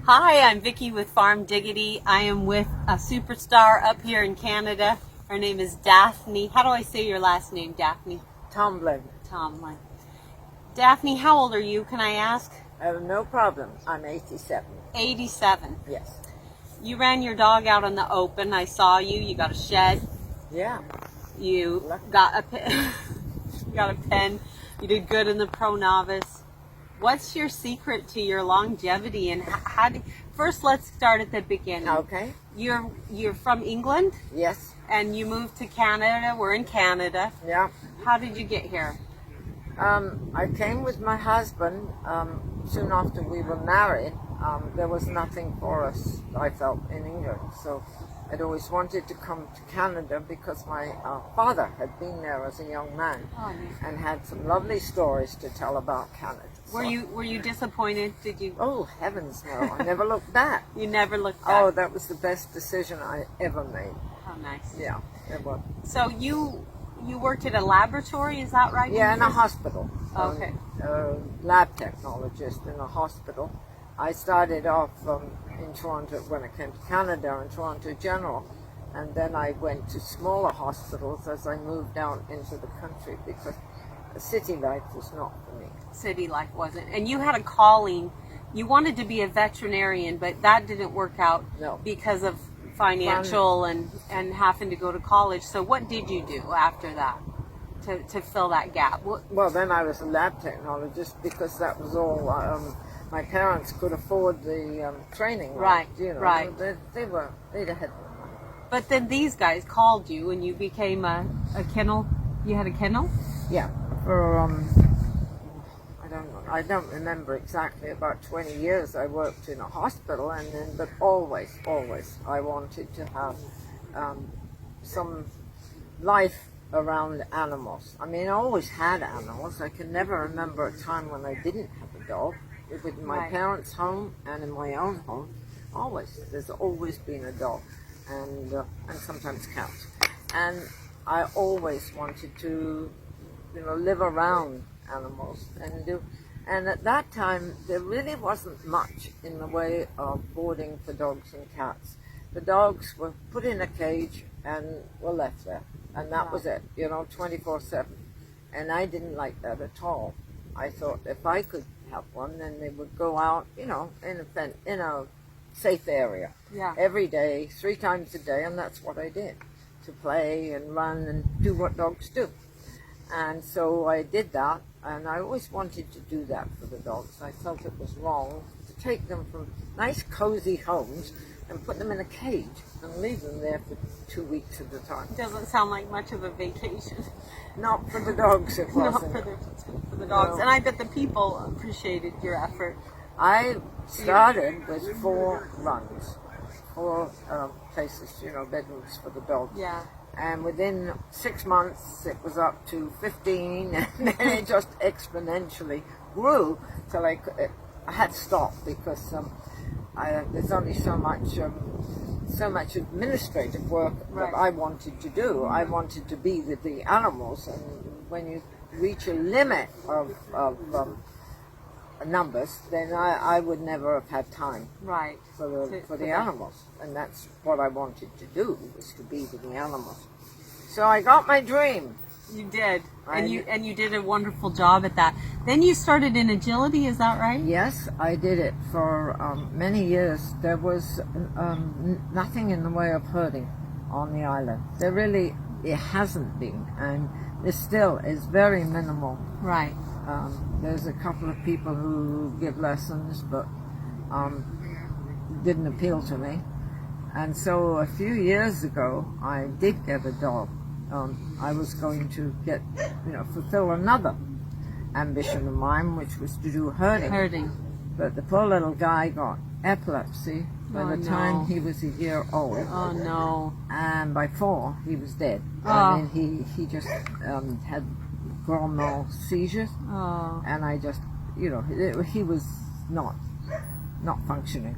Hi, I'm Vicki with Farm Diggity. I am with a superstar up here in Canada. Her name is Daphne. How do I say your last name, Daphne? Tomblin. Tomblin. Daphne, how old are you, can I ask? No problem. I'm 87. 87. Yes. You ran your dog out in the open. I saw you. You got a shed. Yeah. You got a pen. You got a pen. You did good in the pro novice. What's your secret to your longevity, and how do? First, let's start at the beginning. Okay. You're from England, Yes. and you moved to Canada. We're in Canada. Yeah. How did you get here? I came with my husband soon after we were married. There was nothing for us, I felt, in England. So I'd always wanted to come to Canada because my father had been there as a young man and had some lovely stories to tell about Canada. Were you disappointed? Did you? Oh, heavens no. I never looked back. You never looked back. Oh, that was the best decision I ever made. How nice. Yeah, it was. So you worked at a laboratory, is that right? Yeah, in a hospital. Okay. Lab technologist in a hospital. I started off in Toronto when I came to Canada in Toronto General, and then I went to smaller hospitals as I moved out into the country because the city life was not for me. City life wasn't. And you had a calling. You wanted to be a veterinarian, but that didn't work out because of financial and having to go to college. So what did you do after that to fill that gap? Well, then I was a lab technologist because that was all my parents could afford the training. Right, you know, right. They'd had the money. But then these guys called you and you became a kennel. You had a kennel? Yeah, for I don't remember exactly, about 20 years I worked in a hospital, and then, but always I wanted to have some life around animals. I mean, I always had animals. I can never remember a time when I didn't have a dog. In my parents' home and in my own home, there's always been a dog, and sometimes cats. And I always wanted to, live around animals and do. And at that time, there really wasn't much in the way of boarding for dogs and cats. The dogs were put in a cage and were left there, and that was it, 24/7. And I didn't like that at all. I thought if I could have one, then they would go out, in a safe area every day, 3 times a day, and that's what I did, to play and run and do what dogs do. And so I did that, and I always wanted to do that for the dogs. I felt it was wrong to take them from nice cozy homes and put them in a cage and leave them there for 2 weeks at a time. Doesn't sound like much of a vacation. Not for the dogs, it wasn't. Not for the dogs. No. And I bet the people appreciated your effort. I started with 4 runs, 4 places, bedrooms for the dogs. Yeah. And within 6 months, it was up to 15, and then it just exponentially grew till I had to stop because there's only so much administrative work that I wanted to do. I wanted to be with the animals, and when you reach a limit of numbers, then I would never have had time for the animals, and that's what I wanted to do, was to be with the animals. So I got my dream. You did, and you did a wonderful job at that. Then you started in agility, is that right? Yes, I did it for many years. There was nothing in the way of herding on the island. It hasn't been, and it still is very minimal. Right. There's a couple of people who give lessons, but didn't appeal to me. And so a few years ago, I did get a dog. I was going to fulfill another ambition of mine, which was to do herding. But the poor little guy got epilepsy by the time he was a year old. Oh no! And by 4, he was dead. Oh. I mean, he just had grand mal seizures, and I just, he was not functioning.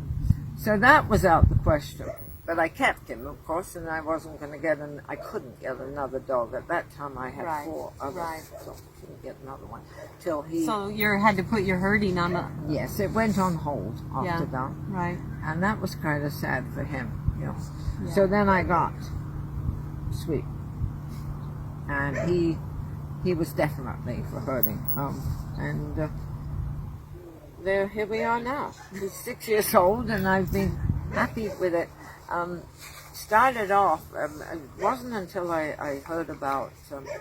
So that was out the question. But I kept him, of course, and I wasn't going to get I couldn't get another dog. At that time I had 4 others, so I couldn't get another one. Till he... So you had to put your herding on a... Yes, it went on hold after that. Right. And that was kind of sad for him, you know. Yeah. So then I got Sweet. And he was definitely for herding. Here we are now. He's 6 years old, and I've been happy with it. Started off, it wasn't until I heard about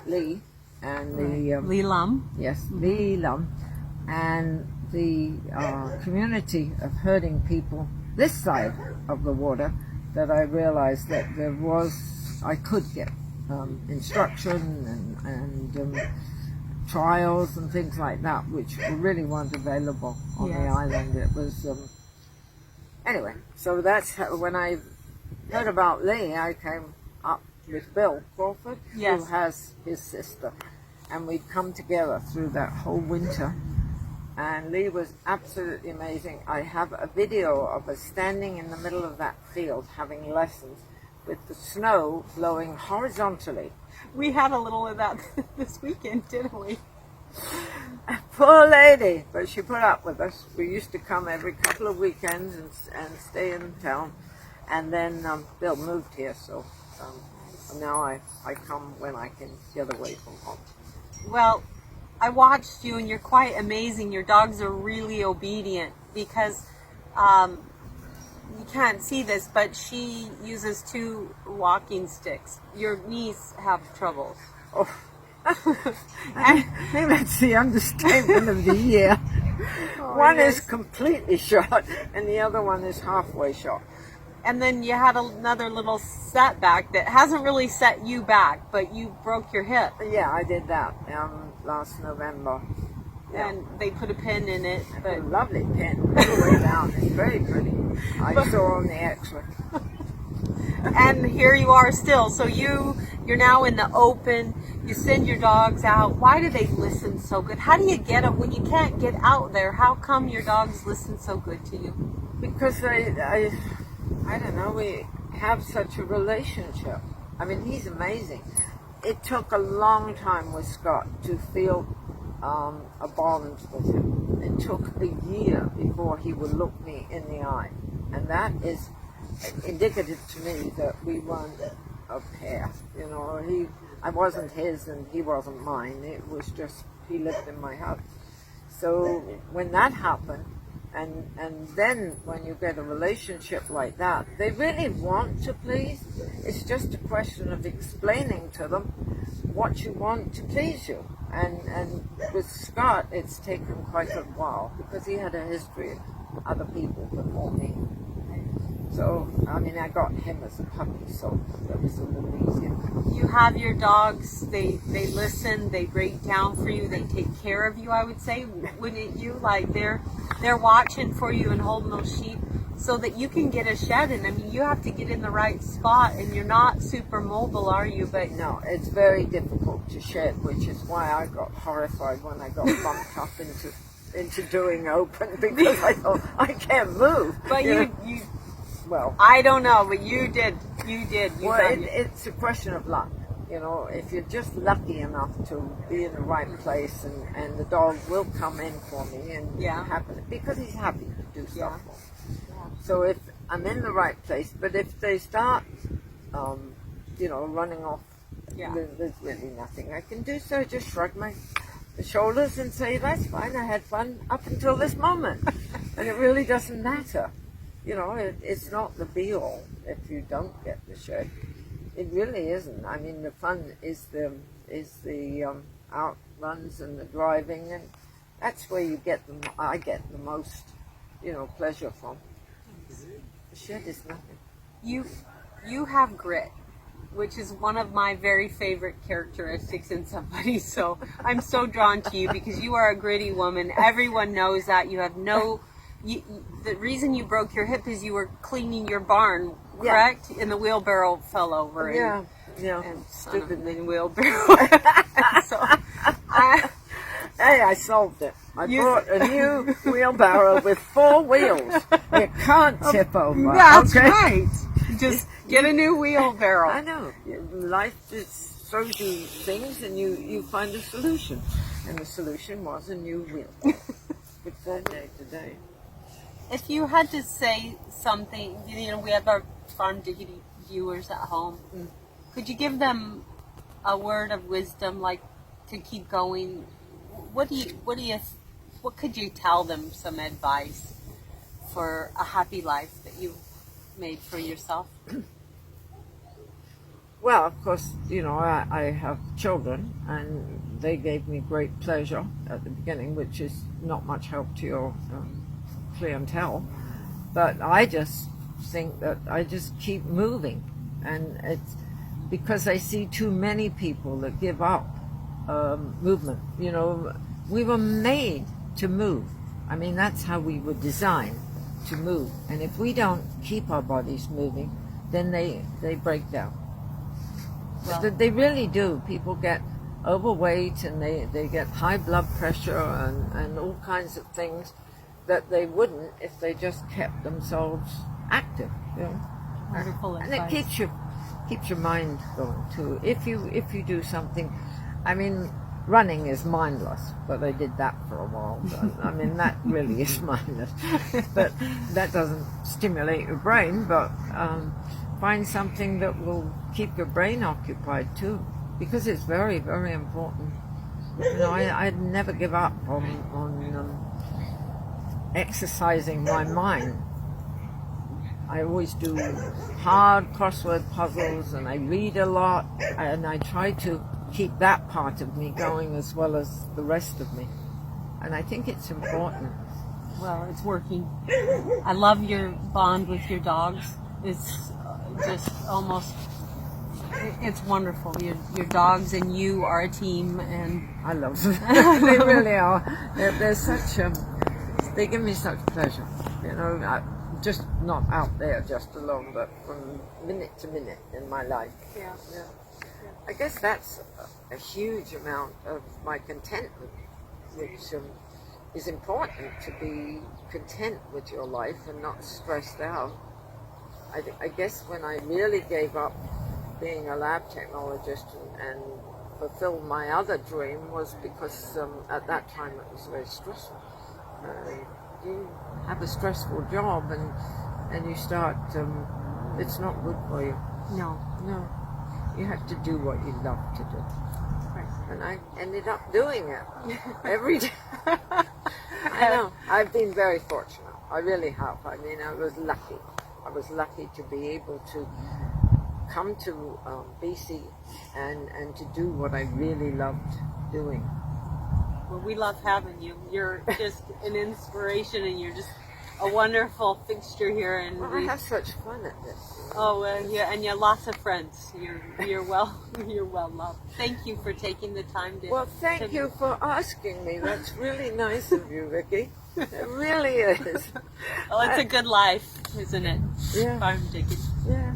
Lee and the... Lee Lum. Yes, Lee Lum, and the community of herding people this side of the water, that I realized that I could get instruction and trials and things like that, which really weren't available on the island. It was anyway. So that's when I heard about Lee. I came up with Bill Crawford, who has his sister, and we'd come together through that whole winter. And Lee was absolutely amazing. I have a video of us standing in the middle of that field having lessons with the snow blowing horizontally. We had a little of that this weekend, didn't we? Poor lady, but she put up with us. We used to come every couple of weekends and stay in town. And then Bill moved here, so now I come when I can get away from home. Well, I watched you, and you're quite amazing. Your dogs are really obedient because you can't see this, but she uses 2 walking sticks. Your niece have troubles. Oh, I think that's the understatement of the year. One is completely shot, and the other one is halfway shot. And then you had another little setback that hasn't really set you back, but you broke your hip. Yeah, I did that last November. Yeah. And they put a pin in it. But a lovely pin, all the way down. It's very pretty. I saw on the X-ray. And here you are still. So you're now in the open. You send your dogs out. Why do they listen so good? How do you get them when you can't get out there? How come your dogs listen so good to you? Because I don't know, we have such a relationship. I mean, he's amazing. It took a long time with Scott to feel a bond with him. It took a year before he would look me in the eye. And that is indicative to me that we weren't a pair. You know, I wasn't his and he wasn't mine. It was just, he lived in my heart. So when that happened, and then when you get a relationship like that, they really want to please. It's just a question of explaining to them what you want to please you. And with Scott, it's taken quite a while because he had a history of other people before me. So, I mean, I got him as a puppy, so that was a little easier. You have your dogs, they listen, they break down for you, they take care of you, I would say, wouldn't you? Like, they're watching for you and holding those sheep so that you can get a shed in. I mean, you have to get in the right spot, and you're not super mobile, are you? But no, it's very difficult to shed, which is why I got horrified when I got bumped up into doing open, because I thought, I can't move. But you well, I don't know, but you did. Well, it's a question of luck. You know, if you're just lucky enough to be in the right place, and the dog will come in for me and happen, because he's happy to do stuff for me. So if I'm in the right place, but if they start, running off, there's really nothing I can do. So I just shrug my shoulders and say, that's fine, I had fun up until this moment. And it really doesn't matter. You know, it's not the be-all if you don't get the shed. It really isn't. I mean, the fun is the outruns and the driving, and that's where I get the most, pleasure from. The shed is nothing. You have grit, which is one of my very favorite characteristics in somebody. So I'm so drawn to you because you are a gritty woman. Everyone knows that. You have no... the reason you broke your hip is you were cleaning your barn, correct? And the wheelbarrow fell over. And stupidly wheelbarrow. I solved it. I bought a new wheelbarrow with 4 wheels. It can't tip over. That's right. Just get a new wheelbarrow. I know. Life just throws you things and you find a solution. And the solution was a new wheel. It's that day to day. If you had to say something, we have our Farm Diggity viewers at home. Could you give them a word of wisdom, like to keep going? What could you tell them? Some advice for a happy life that you made for yourself? Well, of course, I have children, and they gave me great pleasure at the beginning, which is not much help to your clientele. But I just think that I just keep moving, and it's because I see too many people that give up movement. We were made to move. I mean, that's how we were designed, to move. And if we don't keep our bodies moving, then they break down. Well, they really do. People get overweight and they get high blood pressure and all kinds of things that they wouldn't if they just kept themselves active. Wonderful and advice. it keeps your mind going too. If you do something, I mean, running is mindless, but I did that for a while. But, I mean, that really is mindless. But that doesn't stimulate your brain. But find something that will keep your brain occupied too, because it's very, very important. I'd never give up on exercising my mind. I always do hard crossword puzzles, and I read a lot, and I try to keep that part of me going as well as the rest of me. And I think it's important. Well, it's working. I love your bond with your dogs. It's just almost, it's wonderful. Your dogs and you are a team, and I love them. They really are. They're such, they give me such pleasure. Just not out there just alone, but from minute to minute in my life. Yeah. I guess that's a huge amount of my contentment, which is important, to be content with your life and not stressed out. I guess when I really gave up being a lab technologist and fulfilled my other dream was because at that time it was very stressful. You have a stressful job and you start, it's not good for you. No. You have to do what you love to do. Right. And I ended up doing it every day. I know. I've been very fortunate. I really have. I mean, I was lucky. I was lucky to be able to come to BC and to do what I really loved doing. Well, we love having you. You're just an inspiration, and you're just a wonderful fixture here. And I have such fun at this. Oh, yeah, and you have lots of friends. You're well loved. Thank you for taking the time to. Well, thank you for asking me. That's really nice of you, Vicky. It really is. Well, it's a good life, isn't it? Yeah. Farm digging. Yeah.